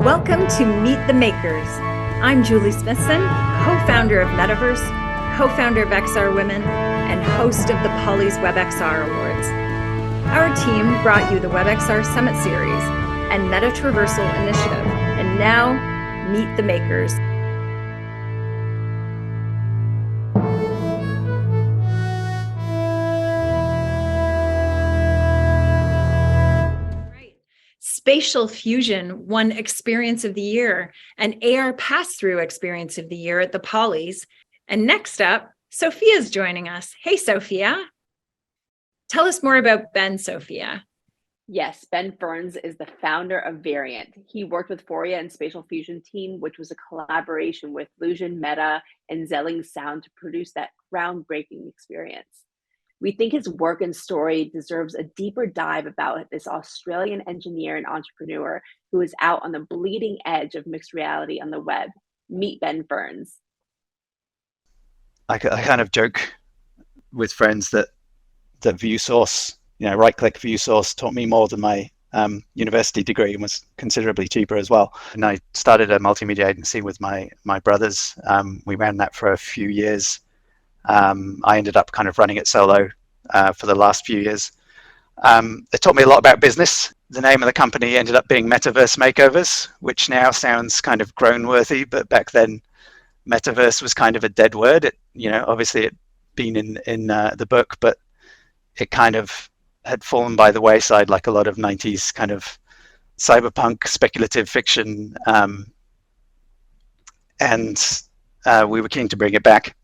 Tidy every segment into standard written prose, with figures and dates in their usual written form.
Welcome to Meet the Makers. I'm Julie Smithson, co-founder of Metaverse, co-founder of XR Women, and host of the Polly's WebXR Awards. Our team brought you the WebXR Summit Series and Meta Traversal Initiative, and now, Meet the Makers. Spatial Fusion won Experience of the Year and AR Pass-Through Experience of the Year at the Polly's. And next up, Sophia's joining us. Hey, Sophia. Tell us more about Ben, Sophia. Yes, Ben Ferns is the founder of Variant. He worked with Foria and Spatial Fusion team, which was a collaboration with Lusion, Meta, and Zelling Sound to produce that groundbreaking experience. We think his work and story deserves a deeper dive about this Australian engineer and entrepreneur who is out on the bleeding edge of mixed reality on the web. Meet Ben Ferns. I kind of joke with friends that ViewSource, right-click ViewSource taught me more than my university degree and was considerably cheaper as well. And I started a multimedia agency with my brothers. We ran that for a few years. I ended up kind of running it solo for the last few years. It taught me a lot about business. The name of the company ended up being Metaverse Makeovers, which now sounds kind of groan-worthy, but back then Metaverse was kind of a dead word. Obviously it'd been in the book, but it kind of had fallen by the wayside like a lot of 90s kind of cyberpunk speculative fiction. And we were keen to bring it back.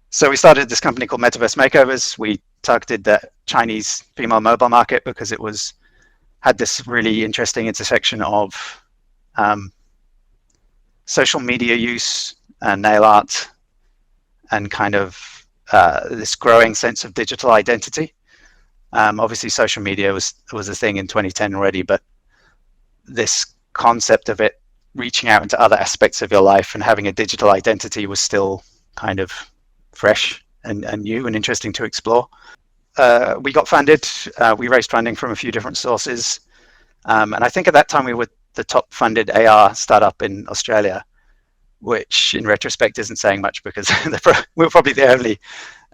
So we started this company called Metaverse Makeovers. We targeted the Chinese female mobile market because it had this really interesting intersection of social media use and nail art and kind of this growing sense of digital identity. Obviously, social media was a thing in 2010 already, but this concept of it reaching out into other aspects of your life and having a digital identity was still kind of fresh and new and interesting to explore. We got funded. We raised funding from a few different sources. And I think at that time we were the top funded AR startup in Australia, which in retrospect isn't saying much because we were probably the only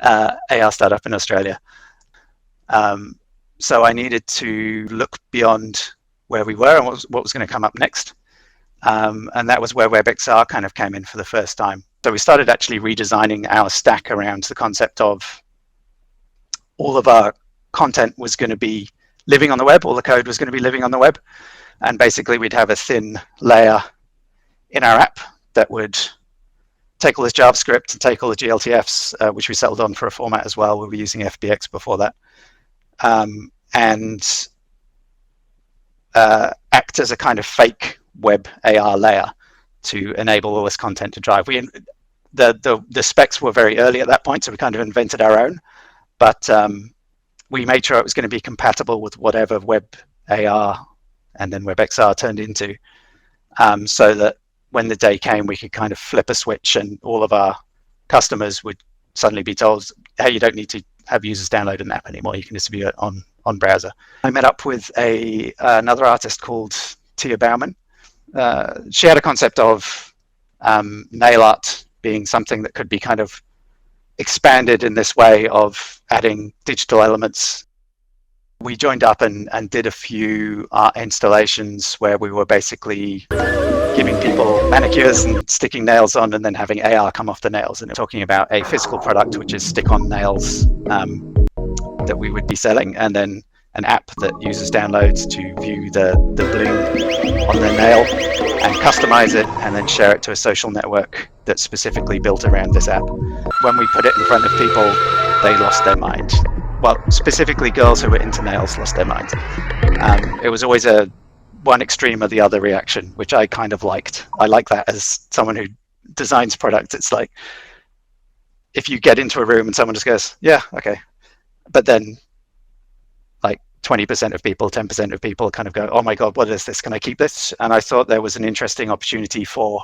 AR startup in Australia. So I needed to look beyond where we were and what was going to come up next. And that was where WebXR kind of came in for the first time. So we started actually redesigning our stack around the concept of all of our content was going to be living on the web, all the code was going to be living on the web. And basically we'd have a thin layer in our app that would take all this JavaScript and take all the GLTFs, which we settled on for a format as well. We were using FBX before that. And act as a kind of fake web AR layer to enable all this content to drive. The specs were very early at that point, so we kind of invented our own, but we made sure it was going to be compatible with whatever web AR and then WebXR turned into, so that when the day came, we could kind of flip a switch and all of our customers would suddenly be told, hey, you don't need to have users download an app anymore. You can distribute it on browser. I met up with another artist called Tia Bauman. She had a concept of nail art being something that could be kind of expanded in this way of adding digital elements. We joined up and did a few art installations where we were basically giving people manicures and sticking nails on and then having AR come off the nails, and talking about a physical product, which is stick-on nails that we would be selling, and then an app that users downloads to view the bloom on their nail and customize it and then share it to a social network that's specifically built around this app. When we put it in front of people, they lost their mind. Well, specifically girls who were into nails lost their mind. It was always one extreme or the other reaction, which I kind of liked. I like that as someone who designs products. It's like, if you get into a room and someone just goes, yeah, okay. But then like 20% of people, 10% of people kind of go, oh my God, what is this? Can I keep this? And I thought there was an interesting opportunity for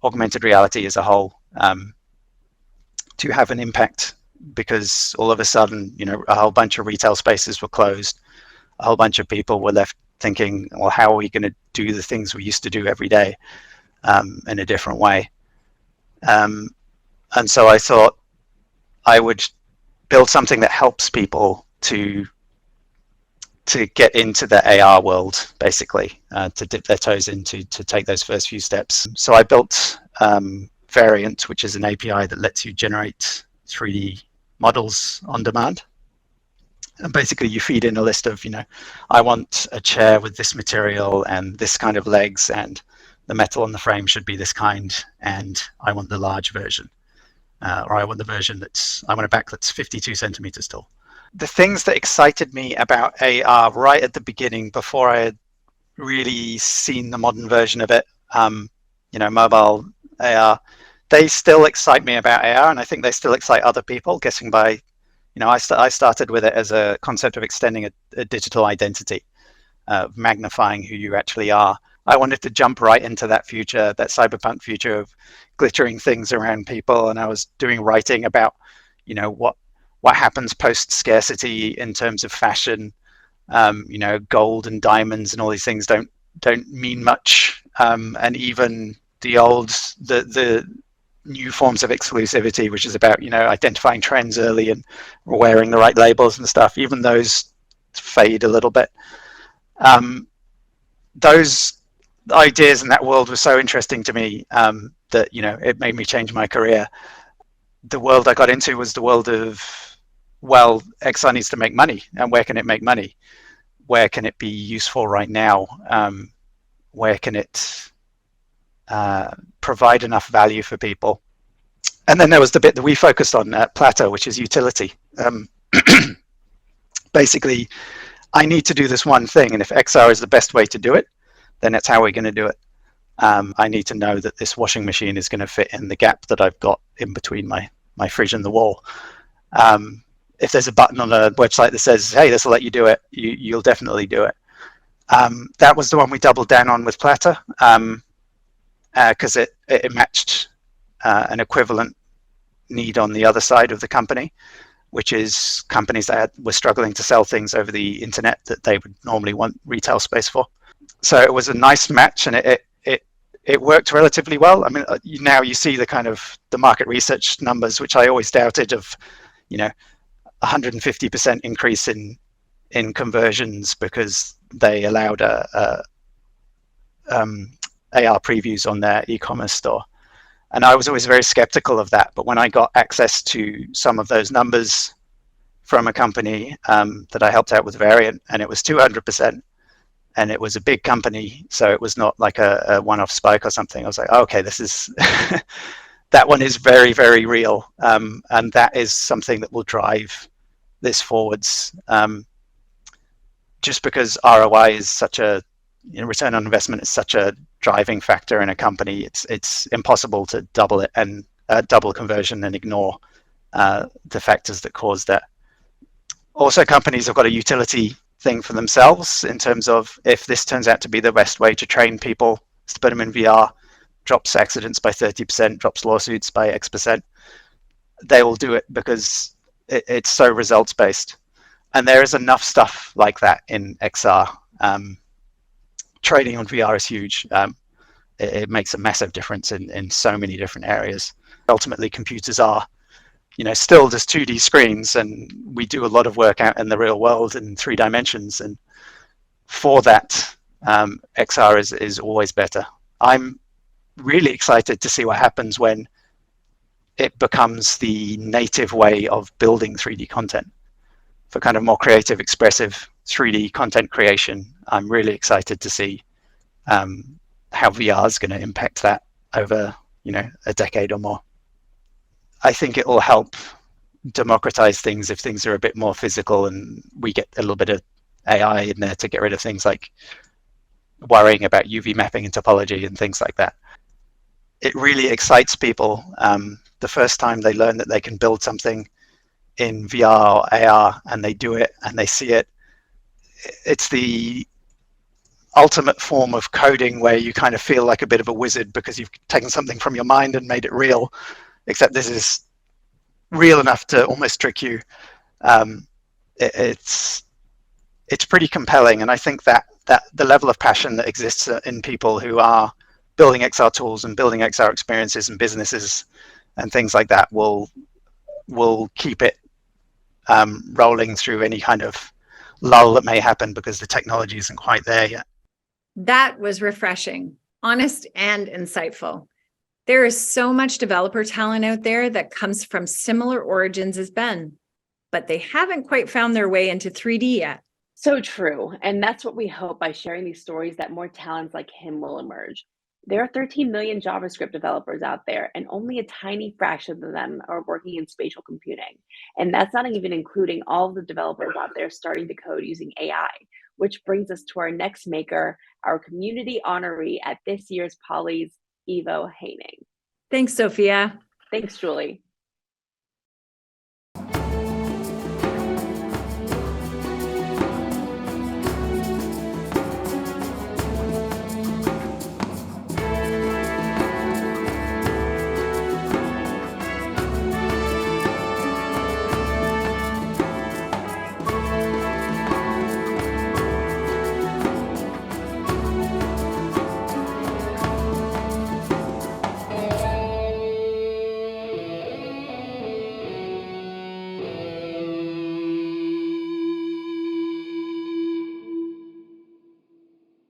augmented reality as a whole to have an impact, because all of a sudden, a whole bunch of retail spaces were closed. A whole bunch of people were left thinking, well, how are we going to do the things we used to do every day in a different way? And so I thought I would build something that helps people to get into the AR world, basically, to dip their toes into, to take those first few steps. So I built Variant, which is an API that lets you generate 3D models on demand. And basically you feed in a list of, I want a chair with this material and this kind of legs, and the metal on the frame should be this kind, and I want the large version. Or I want the version I want a back that's 52 centimeters tall. The things that excited me about AR right at the beginning, before I had really seen the modern version of it, mobile AR, they still excite me about AR, and I think they still excite other people, guessing by, I started with it as a concept of extending a digital identity, magnifying who you actually are. I wanted to jump right into that future, that cyberpunk future of glittering things around people, and I was doing writing about, what happens post scarcity in terms of fashion. Gold and diamonds and all these things don't mean much, and even the new forms of exclusivity, which is about identifying trends early and wearing the right labels and stuff, even those fade a little bit. Those ideas in that world were so interesting to me that it made me change my career. The world I got into was the world of, well, XR needs to make money, and where can it make money? Where can it be useful right now? Where can it provide enough value for people? And then there was the bit that we focused on at Platter, which is utility. Basically, I need to do this one thing, and if XR is the best way to do it, then that's how we're going to do it. I need to know that this washing machine is going to fit in the gap that I've got in between my fridge and the wall. If there's a button on a website that says, hey, this will let you do it, you'll definitely do it. That was the one we doubled down on with Platter, because it matched an equivalent need on the other side of the company, which is companies that were struggling to sell things over the internet that they would normally want retail space for. So it was a nice match, and it worked relatively well. I mean, now you see the kind of the market research numbers, which I always doubted, of 150% increase in conversions because they allowed AR previews on their e-commerce store. And I was always very skeptical of that. But when I got access to some of those numbers from a company that I helped out with Variant, and it was 200%, and it was a big company, so it was not like a one-off spike or something. I was like, oh, okay, this is that one is very, very real, and that is something that will drive this forwards. Just because ROI is such a return on investment is such a driving factor in a company, it's impossible to double it and double conversion and ignore the factors that cause that. Also, companies have got a utility thing for themselves in terms of, if this turns out to be the best way to train people, to put them in VR, drops accidents by 30%, drops lawsuits by X%, they will do it because it's so results based. And there is enough stuff like that in XR. Training on VR is huge. It makes a massive difference in so many different areas. Ultimately, computers are still just 2D screens, and we do a lot of work out in the real world in 3 dimensions. And for that, XR is always better. I'm really excited to see what happens when it becomes the native way of building 3D content for kind of more creative, expressive 3D content creation. I'm really excited to see how VR is going to impact that over a decade or more. I think it will help democratize things if things are a bit more physical, and we get a little bit of AI in there to get rid of things like worrying about UV mapping and topology and things like that. It really excites people the first time they learn that they can build something in VR or AR, and they do it and they see it. It's the ultimate form of coding where you kind of feel like a bit of a wizard because you've taken something from your mind and made it real, except this is real enough to almost trick you. It's pretty compelling, and I think that that the level of passion that exists in people who are building XR tools and building XR experiences and businesses and things like that will keep it rolling through any kind of lull that may happen because the technology isn't quite there yet. That was refreshing, honest, and insightful. There is so much developer talent out there that comes from similar origins as Ben, but they haven't quite found their way into 3D yet. So true. And that's what we hope by sharing these stories, that more talents like him will emerge. There are 13 million JavaScript developers out there, and only a tiny fraction of them are working in spatial computing. And that's not even including all of the developers out there starting to code using AI, which brings us to our next maker, our community honoree at this year's Poly's Evo Haining. Thanks, Sophia. Thanks, Julie.